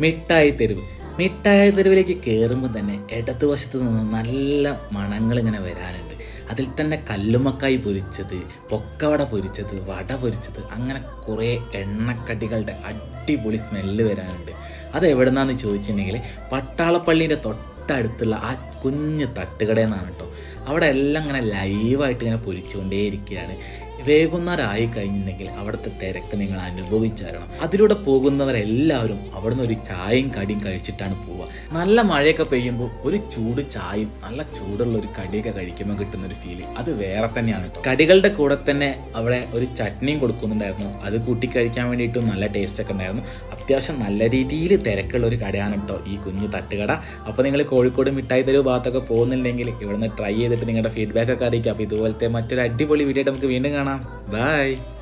മിഠായി തെരുവിലേക്ക് കയറുമ്പോൾ തന്നെ ഇടതുവശത്ത് നിന്ന് നല്ല മണങ്ങൾ ഇങ്ങനെ വരാനുണ്ട്. അതിൽ തന്നെ കല്ലുമ്മക്കായി പൊരിച്ചത്, പൊക്കവട പൊരിച്ചത്, വട പൊരിച്ചത്, അങ്ങനെ കുറേ എണ്ണക്കടികളുടെ അടിപൊളി സ്മെല്ല് വരാനുണ്ട്. അത് എവിടെ നിന്നാന്ന് ചോദിച്ചിട്ടുണ്ടെങ്കിൽ പട്ടാളപ്പള്ളീൻ്റെ തൊട്ടടുത്തുള്ള ആ കുഞ്ഞ് തട്ടുകടയിൽ നിന്നാണ് കേട്ടോ. അവിടെ എല്ലാം ഇങ്ങനെ ലൈവായിട്ട് ഇങ്ങനെ പൊരിച്ചുകൊണ്ടേയിരിക്കുകയാണ്. വൈകുന്നേരമായി കഴിഞ്ഞിട്ടുണ്ടെങ്കിൽ അവിടുത്തെ തിരക്ക് നിങ്ങൾ അനുഭവിച്ചറിയണം. അതിലൂടെ പോകുന്നവരെല്ലാവരും അവിടുന്ന് ഒരു ചായയും കടിയും കഴിച്ചിട്ടാണ് പോവുക. നല്ല മഴയൊക്കെ പെയ്യുമ്പോൾ ഒരു ചൂട് ചായയും നല്ല ചൂടുള്ള ഒരു കടിയൊക്കെ കഴിക്കുമ്പോൾ കിട്ടുന്ന ഒരു ഫീല് അത് വേറെ തന്നെയാണ് കേട്ടോ. കടികളുടെ കൂടെ തന്നെ അവിടെ ഒരു ചട്നിയും കൊടുക്കുന്നുണ്ടായിരുന്നു. അത് കൂട്ടി കഴിക്കാൻ വേണ്ടിയിട്ടും നല്ല ടേസ്റ്റൊക്കെ ഉണ്ടായിരുന്നു. അത്യാവശ്യം നല്ല രീതിയിൽ തിരക്കുള്ള ഒരു കടയാണ് കേട്ടോ ഈ കുഞ്ഞു തട്ടുകട. അപ്പോൾ നിങ്ങൾ കോഴിക്കോട് മിഠായി തെരുവ് ഭാഗത്തൊക്കെ പോകുന്നുണ്ടെങ്കിൽ ഇവിടുന്ന് ട്രൈ ചെയ്തിട്ട് നിങ്ങളുടെ ഫീഡ്ബാക്ക് ഒക്കെ അറിയിക്കുക. അപ്പോൾ ഇതുപോലത്തെ മറ്റൊരു അടിപൊളി വീഡിയോ ആയിട്ട് നമുക്ക് വീണ്ടും കാണാം. ബൈ.